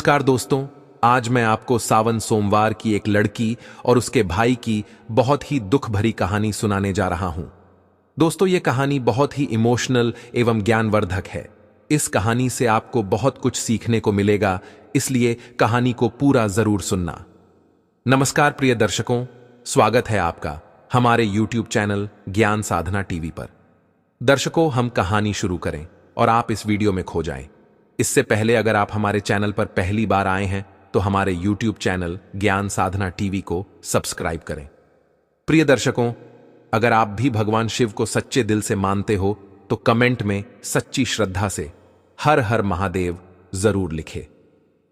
नमस्कार दोस्तों, आज मैं आपको सावन सोमवार की एक लड़की और उसके भाई की बहुत ही दुख भरी कहानी सुनाने जा रहा हूं। दोस्तों, यह कहानी बहुत ही इमोशनल एवं ज्ञानवर्धक है। इस कहानी से आपको बहुत कुछ सीखने को मिलेगा, इसलिए कहानी को पूरा जरूर सुनना। नमस्कार प्रिय दर्शकों, स्वागत है आपका हमारे YouTube चैनल ज्ञान साधना टीवी पर। दर्शकों, हम कहानी शुरू करें और आप इस वीडियो में खो जाएं। इससे पहले अगर आप हमारे चैनल पर पहली बार आए हैं तो हमारे YouTube चैनल ज्ञान साधना टीवी को सब्सक्राइब करें। प्रिय दर्शकों, अगर आप भी भगवान शिव को सच्चे दिल से मानते हो तो कमेंट में सच्ची श्रद्धा से हर हर महादेव जरूर लिखें।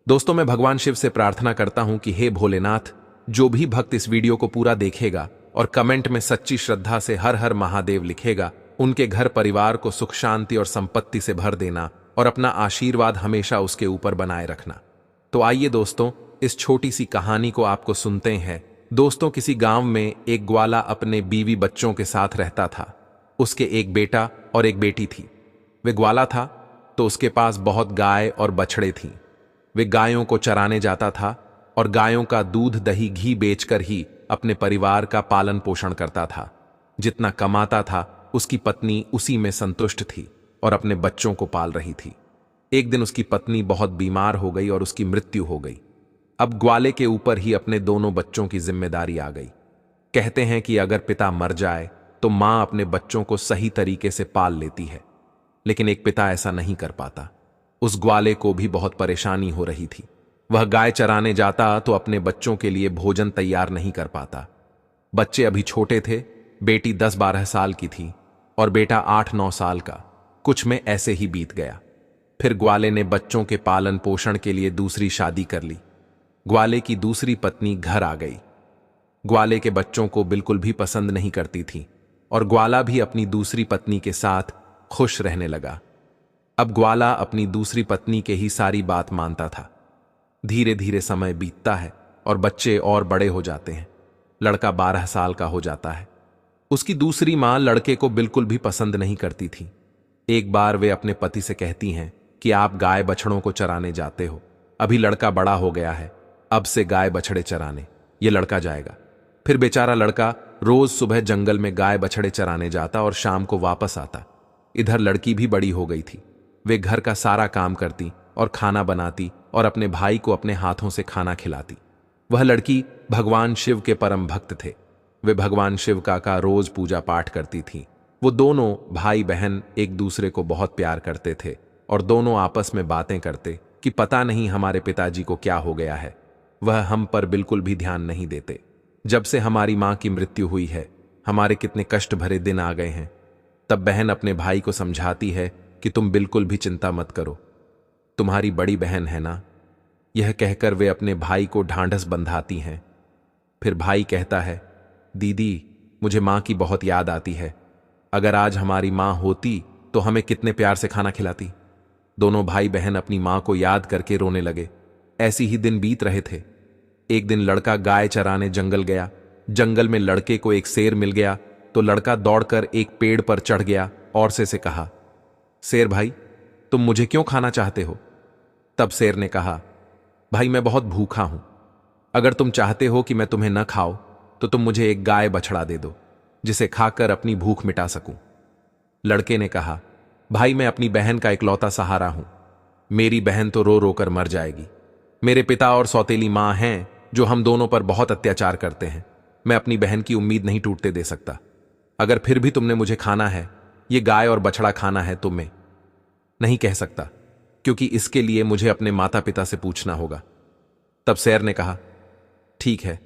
दोस्तों, मैं भगवान शिव से प्रार्थना करता हूं कि हे भोलेनाथ, जो भी भक्त इस वीडियो को पूरा देखेगा और कमेंट में सच्ची श्रद्धा से हर हर महादेव लिखेगा, उनके घर परिवार को सुख शांति और संपत्ति से भर देना और अपना आशीर्वाद हमेशा उसके ऊपर बनाए रखना। तो आइए दोस्तों, इस छोटी सी कहानी को आपको सुनते हैं। दोस्तों, किसी गांव में एक ग्वाला अपने बीवी बच्चों के साथ रहता था। उसके एक बेटा और एक बेटी थी। वे ग्वाला था तो उसके पास बहुत गाय और बछड़े थीं। वे गायों को चराने जाता था और गायों का दूध दही घी बेचकर ही अपने परिवार का पालन पोषण करता था। जितना कमाता था उसकी पत्नी उसी में संतुष्ट थी और अपने बच्चों को पाल रही थी। एक दिन उसकी पत्नी बहुत बीमार हो गई और उसकी मृत्यु हो गई। अब ग्वाले के ऊपर ही अपने दोनों बच्चों की जिम्मेदारी आ गई। कहते हैं कि अगर पिता मर जाए तो मां अपने बच्चों को सही तरीके से पाल लेती है, लेकिन एक पिता ऐसा नहीं कर पाता। उस ग्वाले को भी बहुत परेशानी हो रही थी। वह गाय चराने जाता तो अपने बच्चों के लिए भोजन तैयार नहीं कर पाता। बच्चे अभी छोटे थे। बेटी 10-12 साल की थी और बेटा 8-9 साल का। कुछ में ऐसे ही बीत गया। फिर ग्वाले ने बच्चों के पालन पोषण के लिए दूसरी शादी कर ली। ग्वाले की दूसरी पत्नी घर आ गई। ग्वाले के बच्चों को बिल्कुल भी पसंद नहीं करती थी और ग्वाला भी अपनी दूसरी पत्नी के साथ खुश रहने लगा। अब ग्वाला अपनी दूसरी पत्नी के ही सारी बात मानता था। धीरे धीरे समय बीतता है और बच्चे और बड़े हो जाते हैं। लड़का 12 साल का हो जाता है। उसकी दूसरी मां लड़के को बिल्कुल भी पसंद नहीं करती थी। एक बार वे अपने पति से कहती हैं कि आप गाय बछड़ों को चराने जाते हो। अभी लड़का बड़ा हो गया है, अब से गाय बछड़े चराने ये लड़का जाएगा। फिर बेचारा लड़का रोज सुबह जंगल में गाय बछड़े चराने जाता और शाम को वापस आता। इधर लड़की भी बड़ी हो गई थी। वे घर का सारा काम करती और खाना बनाती और अपने भाई को अपने हाथों से खाना खिलाती। वह लड़की भगवान शिव के परम भक्त थे। वे भगवान शिव का रोज पूजा पाठ करती थी। वो दोनों भाई बहन एक दूसरे को बहुत प्यार करते थे और दोनों आपस में बातें करते कि पता नहीं हमारे पिताजी को क्या हो गया है, वह हम पर बिल्कुल भी ध्यान नहीं देते। जब से हमारी मां की मृत्यु हुई है, हमारे कितने कष्ट भरे दिन आ गए हैं। तब बहन अपने भाई को समझाती है कि तुम बिल्कुल भी चिंता मत करो, तुम्हारी बड़ी बहन है ना। यह कहकर वे अपने भाई को ढांढस बंधाती हैं। फिर भाई कहता है, दीदी, मुझे मां की बहुत याद आती है। अगर आज हमारी मां होती तो हमें कितने प्यार से खाना खिलाती। दोनों भाई बहन अपनी मां को याद करके रोने लगे। ऐसे ही दिन बीत रहे थे। एक दिन लड़का गाय चराने जंगल गया। जंगल में लड़के को एक शेर मिल गया तो लड़का दौड़कर एक पेड़ पर चढ़ गया और से कहा, शेर भाई, तुम मुझे क्यों खाना चाहते हो? तब शेर ने कहा, भाई, मैं बहुत भूखा हूं। अगर तुम चाहते हो कि मैं तुम्हें न खाओ तो तुम मुझे एक गाय बछड़ा दे दो, जिसे खाकर अपनी भूख मिटा सकूं। लड़के ने कहा, भाई, मैं अपनी बहन का इकलौता सहारा हूं। मेरी बहन तो रो रो कर मर जाएगी। मेरे पिता और सौतेली मां हैं जो हम दोनों पर बहुत अत्याचार करते हैं। मैं अपनी बहन की उम्मीद नहीं टूटते दे सकता। अगर फिर भी तुमने मुझे खाना है, ये गाय और बछड़ा खाना है, तो मैं नहीं कह सकता, क्योंकि इसके लिए मुझे अपने माता पिता से पूछना होगा। तब शेर ने कहा, ठीक है,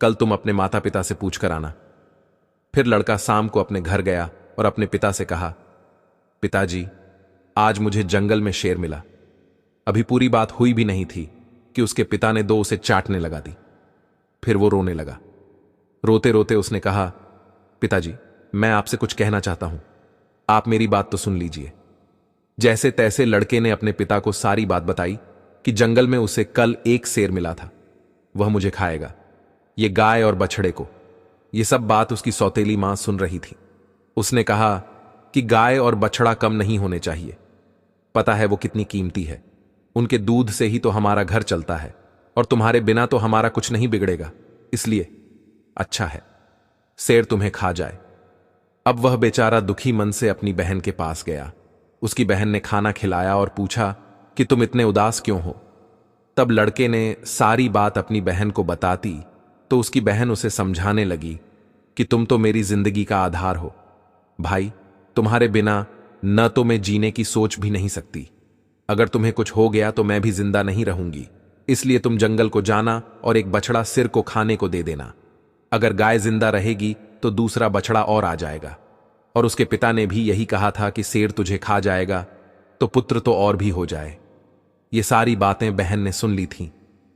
कल तुम अपने माता पिता से पूछ कर आना। फिर लड़का शाम को अपने घर गया और अपने पिता से कहा, पिताजी, आज मुझे जंगल में शेर मिला। अभी पूरी बात हुई भी नहीं थी कि उसके पिता ने उसे चाटने लगा दी। फिर वो रोने लगा। रोते रोते उसने कहा, पिताजी, मैं आपसे कुछ कहना चाहता हूं, आप मेरी बात तो सुन लीजिए। जैसे तैसे लड़के ने अपने पिता को सारी बात बताई कि जंगल में उसे कल एक शेर मिला था, वह मुझे खाएगा, ये गाय और बछड़े को। ये सब बात उसकी सौतेली मां सुन रही थी। उसने कहा कि गाय और बछड़ा कम नहीं होने चाहिए, पता है वो कितनी कीमती है। उनके दूध से ही तो हमारा घर चलता है, और तुम्हारे बिना तो हमारा कुछ नहीं बिगड़ेगा, इसलिए अच्छा है शेर तुम्हें खा जाए। अब वह बेचारा दुखी मन से अपनी बहन के पास गया। उसकी बहन ने खाना खिलाया और पूछा कि तुम इतने उदास क्यों हो। तब लड़के ने सारी बात अपनी बहन को बताती तो उसकी बहन उसे समझाने लगी कि तुम तो मेरी जिंदगी का आधार हो भाई, तुम्हारे बिना न तो मैं जीने की सोच भी नहीं सकती। अगर तुम्हें कुछ हो गया तो मैं भी जिंदा नहीं रहूंगी, इसलिए तुम जंगल को जाना और एक बछड़ा सिर को खाने को दे देना। अगर गाय जिंदा रहेगी तो दूसरा बछड़ा और आ जाएगा, और उसके पिता ने भी यही कहा था कि शेर तुझे खा जाएगा तो पुत्र तो और भी हो जाए। ये सारी बातें बहन ने सुन ली थीं,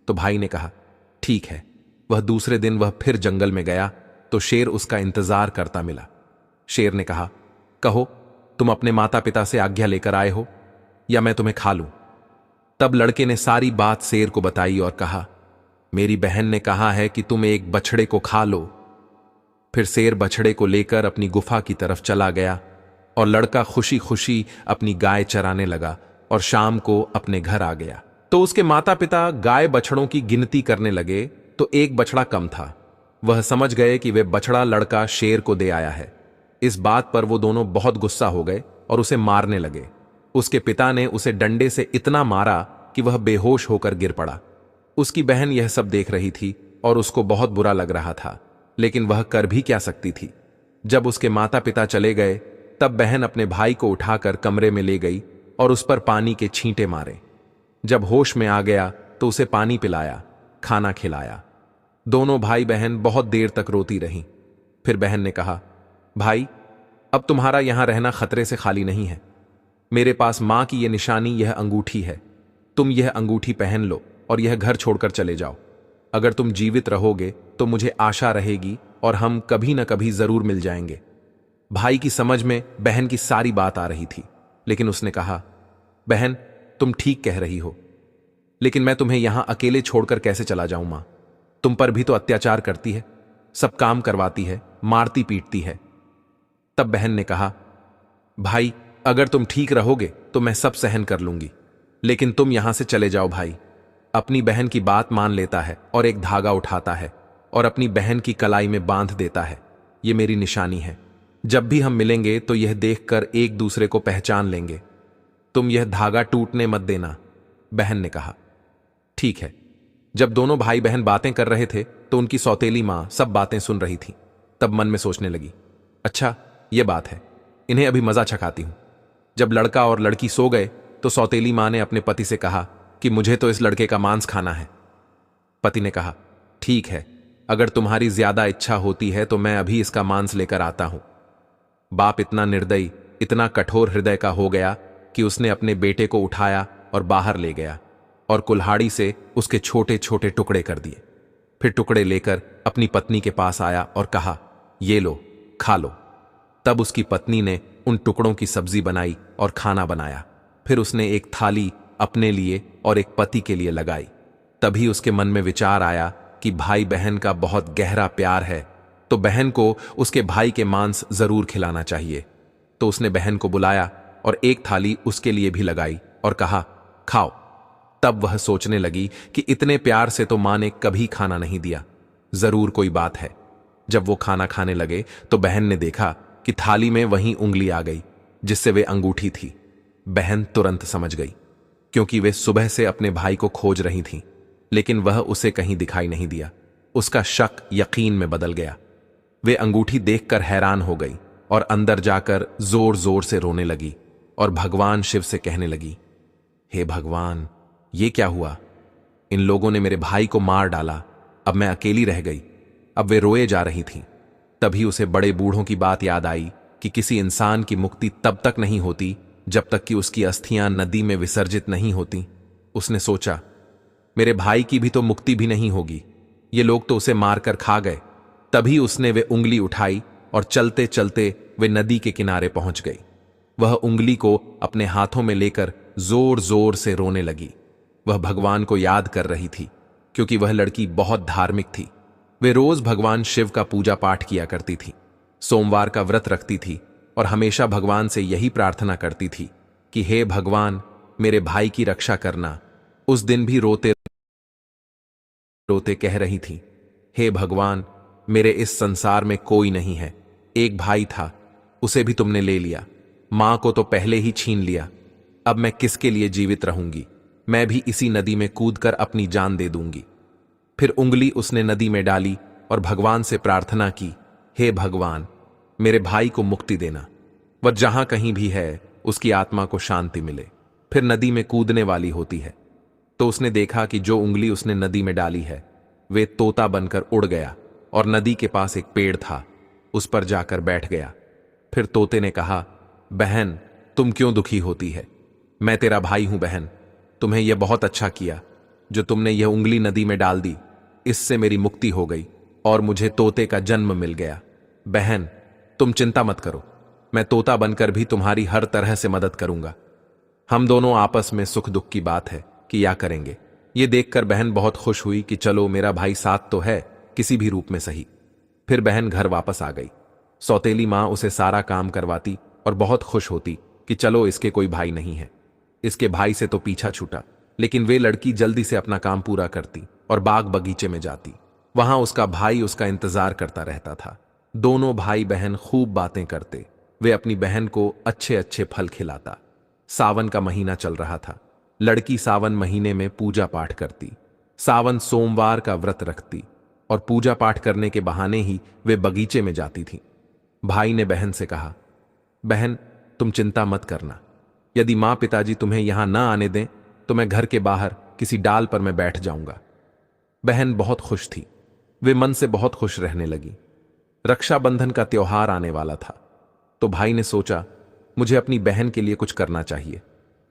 तो भाई ने कहा ठीक है। वह दूसरे दिन वह फिर जंगल में गया तो शेर उसका इंतजार करता मिला। शेर ने कहा, कहो तुम अपने माता पिता से आज्ञा लेकर आए हो या मैं तुम्हें खा लूं। तब लड़के ने सारी बात शेर को बताई और कहा, मेरी बहन ने कहा है कि तुम एक बछड़े को खा लो। फिर शेर बछड़े को लेकर अपनी गुफा की तरफ चला गया और लड़का खुशी खुशी अपनी गाय चराने लगा और शाम को अपने घर आ गया। तो उसके माता पिता गाय बछड़ों की गिनती करने लगे तो एक बछड़ा कम था। वह समझ गए कि वे बछड़ा लड़का शेर को दे आया है। इस बात पर वो दोनों बहुत गुस्सा हो गए और उसे मारने लगे। उसके पिता ने उसे डंडे से इतना मारा कि वह बेहोश होकर गिर पड़ा। उसकी बहन यह सब देख रही थी और उसको बहुत बुरा लग रहा था, लेकिन वह कर भी क्या सकती थी। जब उसके माता पिता चले गए तब बहन अपने भाई को उठाकर कमरे में ले गई और उस पर पानी के छींटे मारे। जब होश में आ गया तो उसे पानी पिलाया, खाना खिलाया। दोनों भाई बहन बहुत देर तक रोती रहीं। फिर बहन ने कहा, भाई अब तुम्हारा यहां रहना खतरे से खाली नहीं है। मेरे पास मां की यह निशानी, यह अंगूठी है। तुम यह अंगूठी पहन लो और यह घर छोड़कर चले जाओ। अगर तुम जीवित रहोगे तो मुझे आशा रहेगी और हम कभी न कभी जरूर मिल जाएंगे। भाई की समझ में बहन की सारी बात आ रही थी, लेकिन उसने कहा, बहन तुम ठीक कह रही हो, लेकिन मैं तुम्हें यहां अकेले छोड़कर कैसे चला जाऊं। मां तुम पर भी तो अत्याचार करती है, सब काम करवाती है, मारती पीटती है। तब बहन ने कहा, भाई अगर तुम ठीक रहोगे तो मैं सब सहन कर लूंगी, लेकिन तुम यहां से चले जाओ। भाई अपनी बहन की बात मान लेता है और एक धागा उठाता है और अपनी बहन की कलाई में बांध देता है। यह मेरी निशानी है। जब भी हम मिलेंगे तो यह देखकर एक दूसरे को पहचान लेंगे। तुम यह धागा टूटने मत देना। बहन ने कहा, ठीक है। जब दोनों भाई बहन बातें कर रहे थे तो उनकी सौतेली मां सब बातें सुन रही थी। तब मन में सोचने लगी, अच्छा यह बात है, इन्हें अभी मजा चखाती हूं। जब लड़का और लड़की सो गए तो सौतेली मां ने अपने पति से कहा कि मुझे तो इस लड़के का मांस खाना है। पति ने कहा, ठीक है, अगर तुम्हारी ज्यादा इच्छा होती है तो मैं अभी इसका मांस लेकर आता हूं। बाप इतना निर्दयी, इतना कठोर हृदय का हो गया कि उसने अपने बेटे को उठाया और बाहर ले गया और कुल्हाड़ी से उसके छोटे छोटे टुकड़े कर दिए। फिर टुकड़े लेकर अपनी पत्नी के पास आया और कहा, ये लो, खा लो। तब उसकी पत्नी ने उन टुकड़ों की सब्जी बनाई और खाना बनाया। फिर उसने एक थाली अपने लिए और एक पति के लिए लगाई। तभी उसके मन में विचार आया कि भाई बहन का बहुत गहरा प्यार है, तो बहन को उसके भाई के मांस जरूर खिलाना चाहिए। तो उसने बहन को बुलाया और एक थाली उसके लिए भी लगाई और कहा, खाओ। तब वह सोचने लगी कि इतने प्यार से तो मां ने कभी खाना नहीं दिया, जरूर कोई बात है। जब वो खाना खाने लगे तो बहन ने देखा कि थाली में वही उंगली आ गई जिससे वे अंगूठी थी। बहन तुरंत समझ गई, क्योंकि वे सुबह से अपने भाई को खोज रही थीं, लेकिन वह उसे कहीं दिखाई नहीं दिया। उसका शक यकीन में बदल गया। वे अंगूठी देखकर हैरान हो गई और अंदर जाकर जोर जोर से रोने लगी और भगवान शिव से कहने लगी, हे भगवान, ये क्या हुआ? इन लोगों ने मेरे भाई को मार डाला, अब मैं अकेली रह गई। अब वे रोए जा रही थीं। तभी उसे बड़े बूढ़ों की बात याद आई कि किसी इंसान की मुक्ति तब तक नहीं होती जब तक कि उसकी अस्थियां नदी में विसर्जित नहीं होती। उसने सोचा, मेरे भाई की भी तो मुक्ति भी नहीं होगी, ये लोग तो उसे मारकर खा गए। तभी उसने वे उंगली उठाई और चलते चलते वे नदी के किनारे पहुंच गई। वह उंगली को अपने हाथों में लेकर जोर जोर से रोने लगी। वह भगवान को याद कर रही थी, क्योंकि वह लड़की बहुत धार्मिक थी। वे रोज भगवान शिव का पूजा पाठ किया करती थी, सोमवार का व्रत रखती थी और हमेशा भगवान से यही प्रार्थना करती थी कि हे भगवान, मेरे भाई की रक्षा करना, उस दिन भी रोते रोते कह रही थी, हे भगवान, मेरे इस संसार में कोई नहीं है। एक भाई था, उसे भी तुमने ले लिया। मां को तो पहले ही छीन लिया। अब मैं किसके लिए जीवित रहूंगी? मैं भी इसी नदी में कूदकर अपनी जान दे दूंगी। फिर उंगली उसने नदी में डाली और भगवान से प्रार्थना की, हे भगवान, मेरे भाई को मुक्ति देना। वह जहां कहीं भी है, उसकी आत्मा को शांति मिले। फिर नदी में कूदने वाली होती है तो उसने देखा कि जो उंगली उसने नदी में डाली है वे तोता बनकर उड़ गया और नदी के पास एक पेड़ था, उस पर जाकर बैठ गया। फिर तोते ने कहा, बहन, तुम क्यों दुखी होती है? मैं तेरा भाई हूं बहन। तुम्हें यह बहुत अच्छा किया जो तुमने यह उंगली नदी में डाल दी। इससे मेरी मुक्ति हो गई और मुझे तोते का जन्म मिल गया। बहन, तुम चिंता मत करो, मैं तोता बनकर भी तुम्हारी हर तरह से मदद करूंगा। हम दोनों आपस में सुख दुख की बात है कि या करेंगे। ये देखकर बहन बहुत खुश हुई कि चलो मेरा भाई साथ तो है, किसी भी रूप में सही। फिर बहन घर वापस आ गई। सौतेली मां उसे सारा काम करवाती और बहुत खुश होती कि चलो इसके कोई भाई नहीं है। इसके भाई से तो पीछा छूटा, लेकिन वे लड़की जल्दी से अपना काम पूरा करती और बाग बगीचे में जाती। वहां उसका भाई उसका इंतजार करता रहता था। दोनों भाई बहन खूब बातें करते। वे अपनी बहन को अच्छे अच्छे फल खिलाता। सावन का महीना चल रहा था। लड़की सावन महीने में पूजा पाठ करती। सावन सोमवार का व्रत रखती और पूजा पाठ करने के बहाने ही वे बगीचे में जाती थी। भाई ने बहन से कहा, बहन, तुम चिंता मत करना। यदि मां पिताजी तुम्हें यहां न आने दें तो मैं घर के बाहर किसी डाल पर मैं बैठ जाऊंगा। बहन बहुत खुश थी। वे मन से बहुत खुश रहने लगी। रक्षाबंधन का त्योहार आने वाला था तो भाई ने सोचा, मुझे अपनी बहन के लिए कुछ करना चाहिए।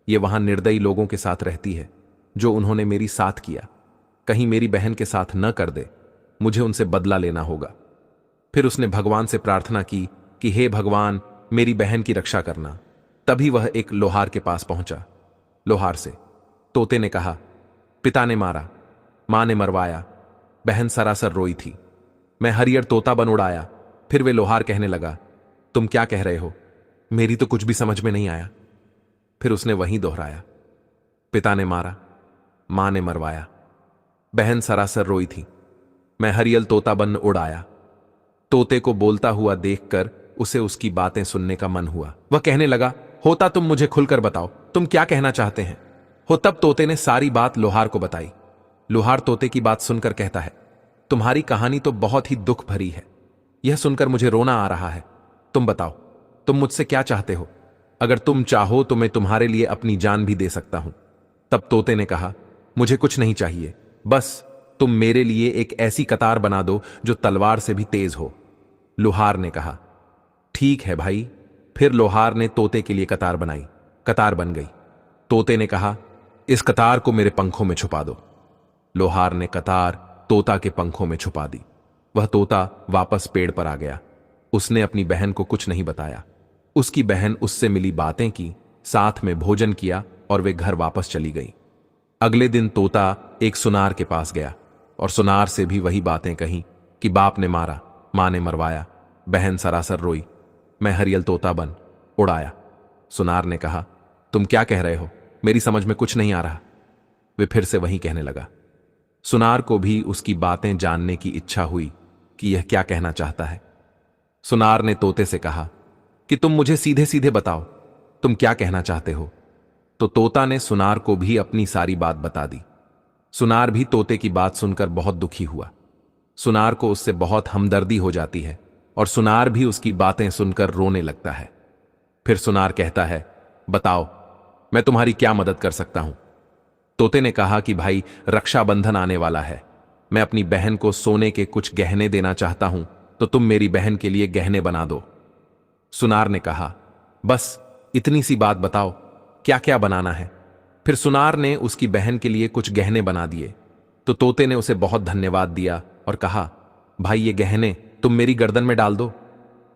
ये वहां निर्दयी लोगों के साथ रहती है जो उन्होंने मेरी साथ किया। कहीं मेरी बहन के साथ न कर दे, मुझे उनसे बदला लेना होगा। फिर उसने भगवान से प्रार्थना की कि हे भगवान, मेरी बहन की रक्षा करना। तभी वह एक लोहार के पास पहुंचा। लोहार से तोते ने कहा, पिता ने मारा, मां ने मरवाया। बहन सरासर रोई थी। मैं हरियर तोता बन उड़ाया। फिर वे लोहार कहने लगा, तुम क्या कह रहे हो? मेरी तो कुछ भी समझ में नहीं आया। फिर उसने वहीं दोहराया, पिता ने मारा, मां ने मरवाया। बहन सरासर रोई थी। मैं हरियल तोता बन उड़ाया। तोते को बोलता हुआ देखकर उसे उसकी बातें सुनने का मन हुआ। वह कहने लगा, होता तुम मुझे खुलकर बताओ, तुम क्या कहना चाहते हैं हो? तब तोते ने सारी बात लोहार को बताई। लोहार तोते की बात सुनकर कहता है, तुम्हारी कहानी तो बहुत ही दुख भरी है। यह सुनकर मुझे रोना आ रहा है। तुम बताओ, तुम मुझसे क्या चाहते हो? अगर तुम चाहो तो मैं तुम्हारे लिए अपनी जान भी दे सकता हूं। तब तोते ने कहा, मुझे कुछ नहीं चाहिए, बस तुम मेरे लिए एक ऐसी कतार बना दो जो तलवार से भी तेज हो। लोहार ने कहा, ठीक है भाई। फिर लोहार ने तोते के लिए कतार बनाई। कतार बन गई। तोते ने कहा, इस कतार को मेरे पंखों में छुपा दो। लोहार ने कतार तोता के पंखों में छुपा दी। वह तोता वापस पेड़ पर आ गया। उसने अपनी बहन को कुछ नहीं बताया। उसकी बहन उससे मिली बातें की, साथ में भोजन किया और वे घर वापस चली गई। अगले दिन तोता एक सुनार के पास गया और सुनार से भी वही बातें कहीं कि बाप ने मारा, मां ने मरवाया। बहन सरासर रोई। मैं हरियल तोता बन उड़ाया। सुनार ने कहा, तुम क्या कह रहे हो? मेरी समझ में कुछ नहीं आ रहा। वे फिर से वही कहने लगा। सुनार को भी उसकी बातें जानने की इच्छा हुई कि यह क्या कहना चाहता है। सुनार ने तोते से कहा कि तुम मुझे सीधे सीधे बताओ, तुम क्या कहना चाहते हो? तो तोता ने सुनार को भी अपनी सारी बात बता दी। सुनार भी तोते की बात सुनकर बहुत दुखी हुआ। सुनार को उससे बहुत हमदर्दी हो जाती है और सुनार भी उसकी बातें सुनकर रोने लगता है। फिर सुनार कहता है, बताओ, मैं तुम्हारी क्या मदद कर सकता हूं? तोते ने कहा कि भाई, रक्षाबंधन आने वाला है। मैं अपनी बहन को सोने के कुछ गहने देना चाहता हूं, तो तुम मेरी बहन के लिए गहने बना दो। सुनार ने कहा, बस इतनी सी बात बताओ, क्या क्या बनाना है? फिर सुनार ने उसकी बहन के लिए कुछ गहने बना दिए। तो तोते ने उसे बहुत धन्यवाद दिया और कहा, भाई, ये गहने तुम मेरी गर्दन में डाल दो।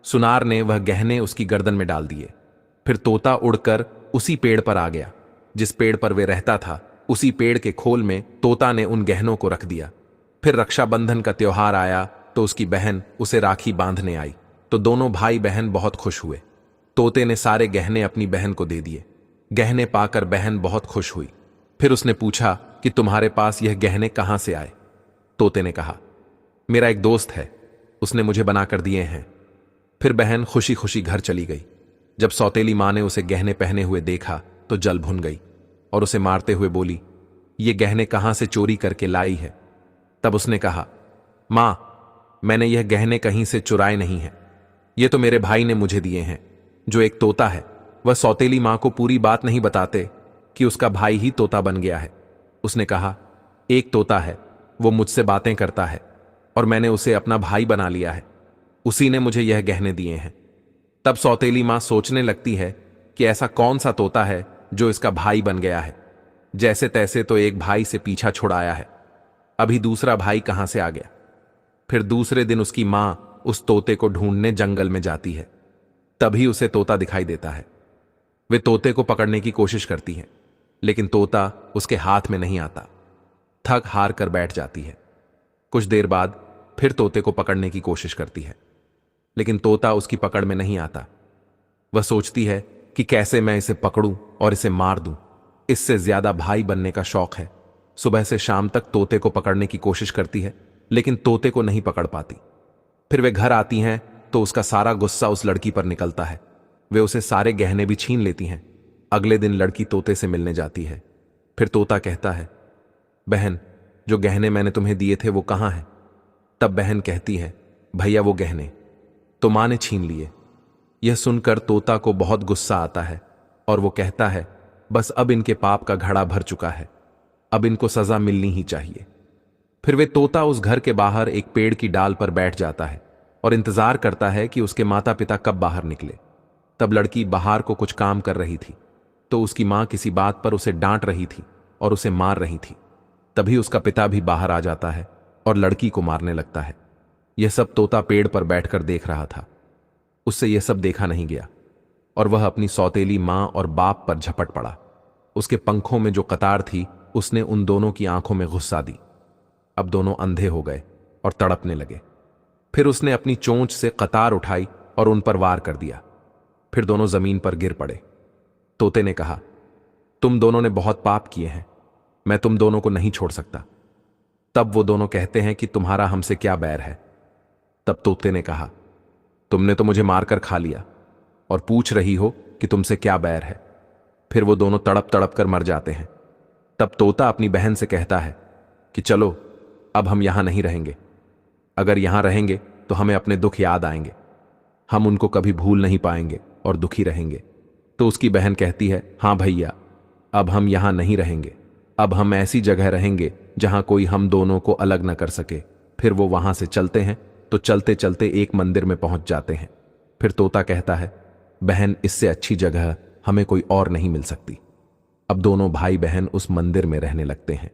सुनार ने वह गहने उसकी गर्दन में डाल दिए। फिर तोता उड़कर उसी पेड़ पर आ गया। जिस पेड़ पर वे रहता था, उसी पेड़ के खोल में तोता ने उन गहनों को रख दिया। फिर रक्षाबंधन का त्योहार आया तो उसकी बहन उसे राखी बांधने आई। तो दोनों भाई बहन बहुत खुश हुए। तोते ने सारे गहने अपनी बहन को दे दिए। गहने पाकर बहन बहुत खुश हुई। फिर उसने पूछा कि कि तुम्हारे पास यह गहने कहां से आए? तोते ने कहा, मेरा एक दोस्त है, उसने मुझे बनाकर दिए हैं। फिर बहन खुशी खुशी घर चली गई। जब सौतेली मां ने उसे गहने पहने हुए देखा तो जल भुन गई और उसे मारते हुए बोली, ये गहने कहां से चोरी करके लाई है? तब उसने कहा, मां, मैंने यह गहने कहीं से चुराए नहीं हैं, ये तो मेरे भाई ने मुझे दिए हैं, जो एक तोता है। वह सौतेली मां को पूरी बात नहीं बताते कि उसका भाई ही तोता बन गया है। उसने कहा, एक तोता है, वो मुझसे बातें करता है और मैंने उसे अपना भाई बना लिया है, उसी ने मुझे यह गहने दिए हैं। तब सौतेली मां सोचने लगती है कि ऐसा कौन सा तोता है जो इसका भाई बन गया है। जैसे तैसे तो एक भाई से पीछा छुड़ाया है, अभी दूसरा भाई कहां से आ गया? फिर दूसरे दिन उसकी मां उस तोते को ढूंढने जंगल में जाती है। तभी उसे तोता दिखाई देता है। वे तोते को पकड़ने की कोशिश करती है, लेकिन तोता उसके हाथ में नहीं आता। थक हार कर बैठ जाती है। कुछ देर बाद फिर तोते को पकड़ने की कोशिश करती है, लेकिन तोता उसकी पकड़ में नहीं आता। वह सोचती है कि कैसे मैं इसे पकड़ूं और इसे मार दूं। इससे ज्यादा भाई बनने का शौक है। सुबह से शाम तक तोते को पकड़ने की कोशिश करती है, लेकिन तोते को नहीं पकड़ पाती। फिर वे घर आती हैं तो उसका सारा गुस्सा उस लड़की पर निकलता है। वे उसे सारे गहने भी छीन लेती हैं। अगले दिन लड़की तोते से मिलने जाती है। फिर तोता कहता है, बहन, जो गहने मैंने तुम्हें दिए थे वो कहां हैं? तब बहन कहती है, भैया, वो गहने तो मां ने छीन लिए। यह सुनकर तोता को बहुत गुस्सा आता है और वो कहता है, बस अब इनके पाप का घड़ा भर चुका है, अब इनको सजा मिलनी ही चाहिए। फिर वे तोता उस घर के बाहर एक पेड़ की डाल पर बैठ जाता है और इंतजार करता है कि उसके माता पिता कब बाहर निकले। तब लड़की बाहर को कुछ काम कर रही थी तो उसकी मां किसी बात पर उसे डांट रही थी और उसे मार रही थी। तभी उसका पिता भी बाहर आ जाता है और लड़की को मारने लगता है। यह सब तोता पेड़ पर बैठकर देख रहा था। उससे यह सब देखा नहीं गया और वह अपनी सौतेली मां और बाप पर झपट पड़ा। उसके पंखों में जो कतार थी उसने उन दोनों की आंखों में घुसा दी। अब दोनों अंधे हो गए और तड़पने लगे। फिर उसने अपनी चोंच से कतार उठाई और उन पर वार कर दिया। फिर दोनों जमीन पर गिर पड़े। तोते ने कहा, तुम दोनों ने बहुत पाप किए हैं, मैं तुम दोनों को नहीं छोड़ सकता। तब वो दोनों कहते हैं कि तुम्हारा हमसे क्या बैर है? तब तोते ने कहा, तुमने तो मुझे मारकर खा लिया और पूछ रही हो कि तुमसे क्या बैर है। फिर वो दोनों तड़प तड़प कर मर जाते हैं। तब तोता अपनी बहन से कहता है कि चलो, अब हम यहां नहीं रहेंगे। अगर यहां रहेंगे तो हमें अपने दुख याद आएंगे, हम उनको कभी भूल नहीं पाएंगे और दुखी रहेंगे। तो उसकी बहन कहती है, हां भैया, अब हम यहां नहीं रहेंगे, अब हम ऐसी जगह रहेंगे जहां कोई हम दोनों को अलग न कर सके। फिर वो वहां से चलते हैं तो चलते चलते एक मंदिर में पहुंच जाते हैं। फिर तोता कहता है, बहन, इससे अच्छी जगह हमें कोई और नहीं मिल सकती। अब दोनों भाई बहन उस मंदिर में रहने लगते हैं।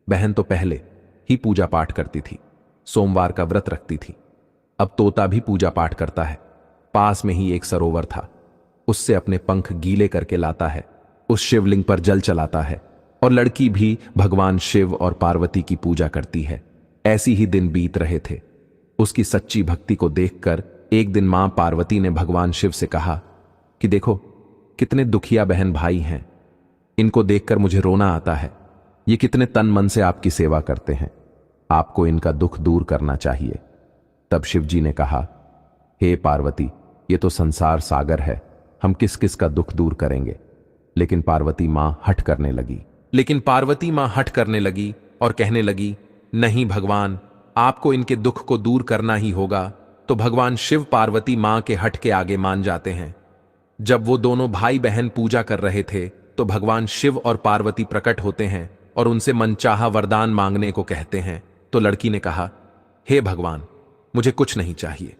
बहन तो पहले ही पूजा पाठ करती थी, सोमवार का व्रत रखती थी। अब तोता भी पूजा पाठ करता है। पास में ही एक सरोवर था, उससे अपने पंख गीले करके लाता है, उस शिवलिंग पर जल चलाता है और लड़की भी भगवान शिव और पार्वती की पूजा करती है। ऐसी ही दिन बीत रहे थे। उसकी सच्ची भक्ति को देखकर एक दिन मां पार्वती ने भगवान शिव से कहा कि देखो, कितने दुखिया बहन भाई हैं, इनको देखकर मुझे रोना आता है। ये कितने तन मन से आपकी सेवा करते हैं, आपको इनका दुख दूर करना चाहिए। तब शिव जी ने कहा, हे पार्वती, ये तो संसार सागर है, हम किस किस का दुख दूर करेंगे। लेकिन पार्वती मां हट करने लगी और कहने लगी, नहीं भगवान, आपको इनके दुख को दूर करना ही होगा। तो भगवान शिव पार्वती मां के हट के आगे मान जाते हैं। जब वो दोनों भाई बहन पूजा कर रहे थे तो भगवान शिव और पार्वती प्रकट होते हैं और उनसे मनचाहा वरदान मांगने को कहते हैं। तो लड़की ने कहा, हे भगवान, मुझे कुछ नहीं चाहिए,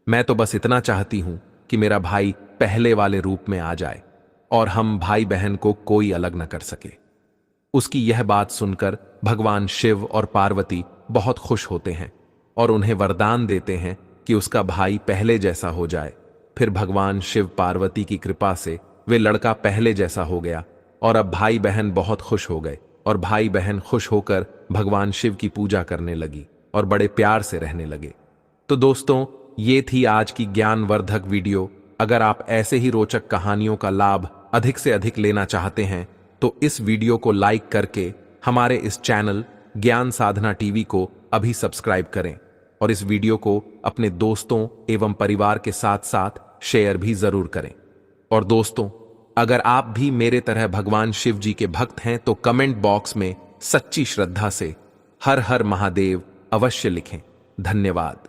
मैं तो बस इतना चाहती हूं कि मेरा भाई पहले वाले रूप में आ जाए और हम भाई बहन को कोई अलग न कर सके। उसकी यह बात सुनकर भगवान शिव और पार्वती बहुत खुश होते हैं और उन्हें वरदान देते हैं कि उसका भाई पहले जैसा हो जाए। फिर भगवान शिव पार्वती की कृपा से वे लड़का पहले जैसा हो गया और अब भाई बहन बहुत खुश हो गए और भाई बहन खुश होकर भगवान शिव की पूजा करने लगी और बड़े प्यार से रहने लगे। तो दोस्तों, ये थी आज की ज्ञानवर्धक वीडियो। अगर आप ऐसे ही रोचक कहानियों का लाभ अधिक से अधिक लेना चाहते हैं तो इस वीडियो को लाइक करके हमारे इस चैनल ज्ञान साधना टीवी को अभी सब्सक्राइब करें और इस वीडियो को अपने दोस्तों एवं परिवार के साथ साथ शेयर भी जरूर करें। और दोस्तों, अगर आप भी मेरे तरह भगवान शिव जी के भक्त हैं तो कमेंट बॉक्स में सच्ची श्रद्धा से हर हर महादेव अवश्य लिखें। धन्यवाद।